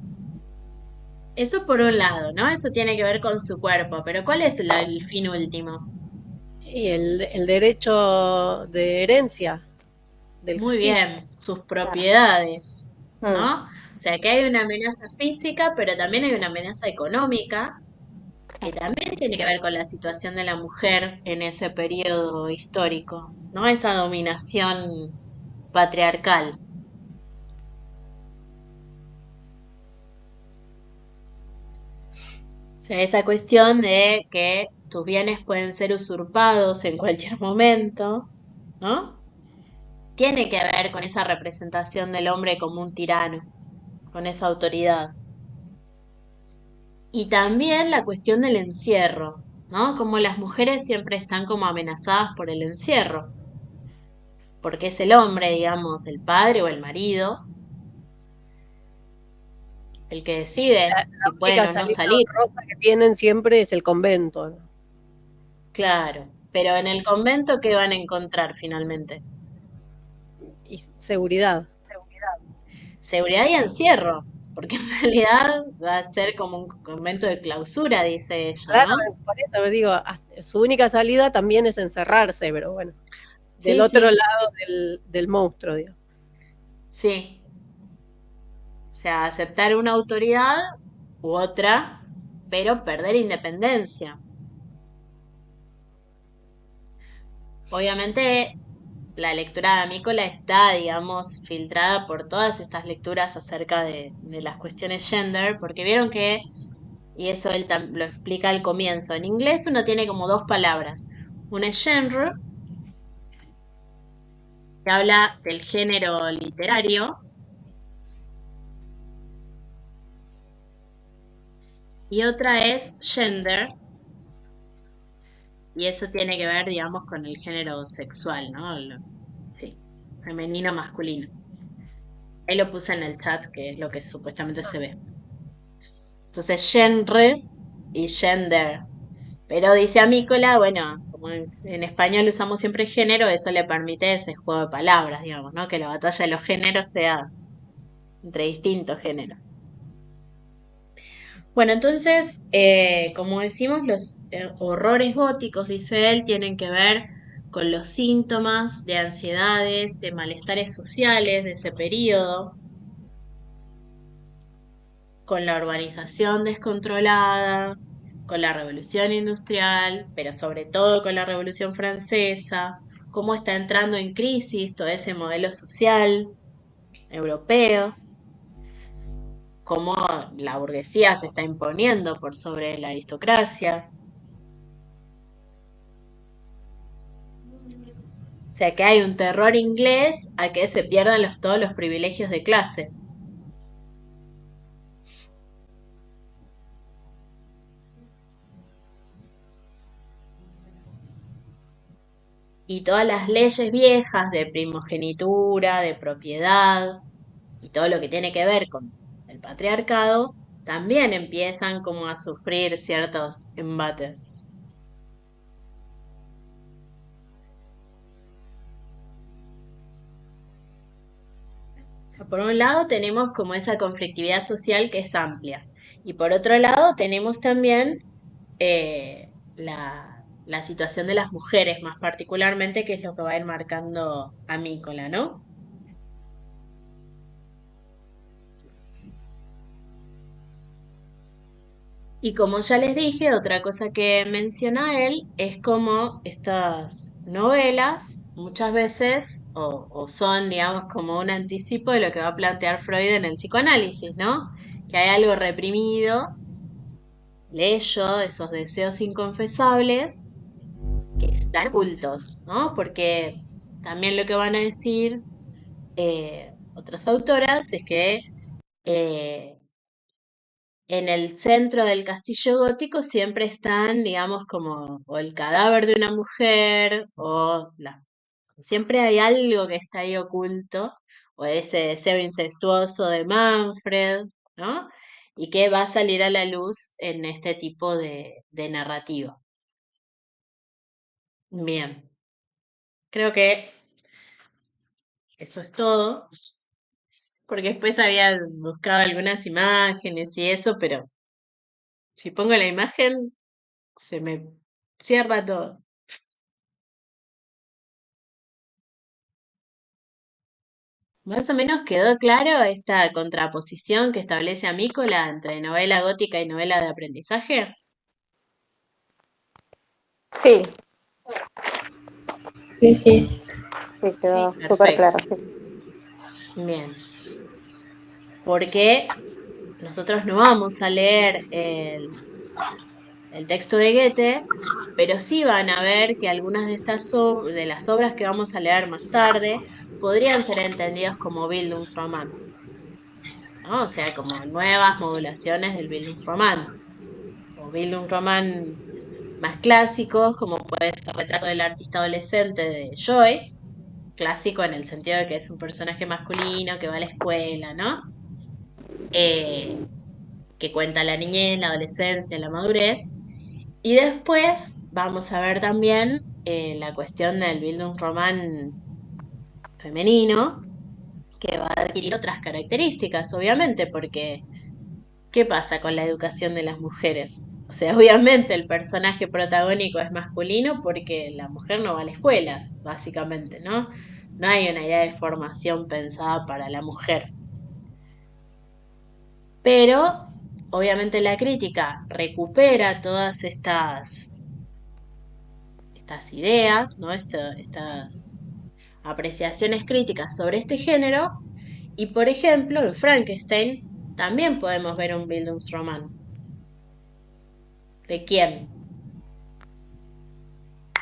Speaker 1: Eso por un lado, ¿no? Eso tiene que ver con su cuerpo, pero ¿cuál es el fin último?
Speaker 2: Y el derecho de herencia del
Speaker 1: Muy
Speaker 2: castillo.
Speaker 1: bien, sus propiedades,
Speaker 6: Mm.
Speaker 1: ¿no? O sea, que hay una amenaza física, pero también hay una amenaza económica, que también tiene que ver con la situación de la mujer en ese periodo histórico, ¿no? Esa dominación patriarcal. sea, esa cuestión de que tus bienes pueden ser usurpados en cualquier momento, ¿no? Tiene que ver con esa representación del hombre como un tirano, con esa autoridad. Y también la cuestión del encierro, ¿no? Como las mujeres siempre están como amenazadas por el encierro, porque es el hombre, digamos, el padre o el marido, el que decide si
Speaker 2: La
Speaker 1: pueden
Speaker 2: única
Speaker 1: o no
Speaker 2: salida
Speaker 1: salir.
Speaker 2: honrosa que tienen siempre es el convento, ¿no?
Speaker 1: Claro, pero en el convento, ¿qué van a encontrar finalmente?
Speaker 2: Y seguridad.
Speaker 1: Seguridad y encierro, porque en realidad va a ser como un convento de clausura, dice ella,
Speaker 2: Claro,
Speaker 1: ¿no?
Speaker 2: por eso me digo, su única salida también es encerrarse, pero bueno, del
Speaker 1: Sí,
Speaker 2: otro
Speaker 1: sí,
Speaker 2: lado del monstruo, digo.
Speaker 1: sí. O sea, aceptar una autoridad u otra, pero perder independencia. Obviamente, la lectura de Amícola está, digamos, filtrada por todas estas lecturas acerca de las cuestiones gender, porque vieron que, y eso él lo explica al comienzo, en inglés uno tiene como dos palabras. Una es genre, que habla del género literario, y otra es gender, y eso tiene que ver, digamos, con el género sexual, ¿no? Sí, femenino, masculino. Ahí lo puse en el chat, que es lo que supuestamente se ve. Entonces, genre y gender. Pero dice Amícola, bueno, como en español usamos siempre género, eso le permite ese juego de palabras, digamos, ¿no? Que la batalla de los géneros sea entre distintos géneros. Bueno, entonces, como decimos, los horrores góticos, dice él, tienen que ver con los síntomas de ansiedades, de malestares sociales de ese periodo, con la urbanización descontrolada, con la revolución industrial, pero sobre todo con la revolución francesa, cómo está entrando en crisis todo ese modelo social europeo, cómo la burguesía se está imponiendo por sobre la aristocracia. O sea que hay un terror inglés a que se pierdan todos los privilegios de clase. Y todas las leyes viejas de primogenitura, de propiedad y todo lo que tiene que ver con el patriarcado, también empiezan como a sufrir ciertos embates. O sea, por un lado tenemos como esa conflictividad social que es amplia y por otro lado tenemos también la situación de las mujeres más particularmente, que es lo que va a ir marcando Amícola, ¿no? Y como ya les dije, otra cosa que menciona él es como estas novelas muchas veces o son, digamos, como un anticipo de lo que va a plantear Freud en el psicoanálisis, ¿no? Que hay algo reprimido, esos deseos inconfesables que están ocultos, ¿no? Porque también lo que van a decir otras autoras es que eh, en el centro del castillo gótico siempre están, digamos, como o el cadáver de una mujer siempre hay algo que está ahí oculto, o ese deseo incestuoso de Manfred, ¿no? Y que va a salir a la luz en este tipo de narrativa. Bien, creo que eso es todo, porque después había buscado algunas imágenes y eso, pero si pongo la imagen, se me cierra todo. Más o menos quedó claro esta contraposición que establece Amícola entre novela gótica y novela de aprendizaje.
Speaker 6: Sí,
Speaker 4: Sí, sí.
Speaker 6: sí, quedó súper
Speaker 1: Perfecto.
Speaker 6: claro. Sí.
Speaker 1: Bien. Porque nosotros no vamos a leer el texto de Goethe, pero sí van a ver que algunas de de las obras que vamos a leer más tarde podrían ser entendidas como Bildungsroman, ¿no? O sea, como nuevas modulaciones del Bildungsroman, o Bildungsroman más clásicos, como puede ser Retrato del artista adolescente de Joyce, clásico en el sentido de que es un personaje masculino que va a la escuela, ¿no? Que cuenta la niñez, la adolescencia, la madurez. Y después vamos a ver también la cuestión del Bildungsroman femenino, que va a adquirir otras características, obviamente, porque ¿qué pasa con la educación de las mujeres? O sea, obviamente el personaje protagónico es masculino porque la mujer no va a la escuela, básicamente, ¿no? No hay una idea de formación pensada para la mujer. Pero, obviamente, la crítica recupera todas estas ideas, ¿no? Estas apreciaciones críticas sobre este género. Y, por ejemplo, en Frankenstein también podemos ver un Bildungsroman. ¿De quién?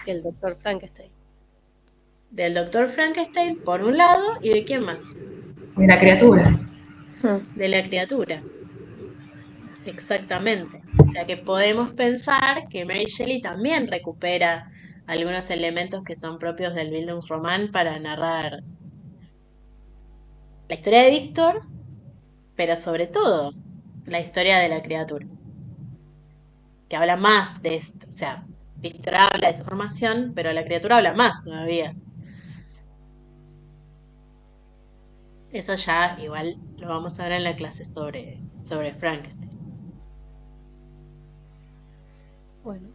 Speaker 2: El doctor Frankenstein.
Speaker 1: Del doctor Frankenstein, por un lado, y ¿de quién más?
Speaker 4: De la criatura.
Speaker 1: De la criatura. Exactamente. O sea que podemos pensar que Mary Shelley también recupera algunos elementos que son propios del Bildungsroman para narrar la historia de Víctor, pero sobre todo la historia de la criatura, que habla más de esto. O sea, Víctor habla de su formación, pero la criatura habla más todavía. Eso ya igual lo vamos a ver en la clase sobre Frankenstein.
Speaker 2: Bueno,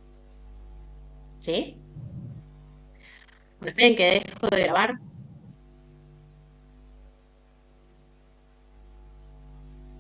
Speaker 1: ¿Sí? Bueno, esperen que dejo de grabar.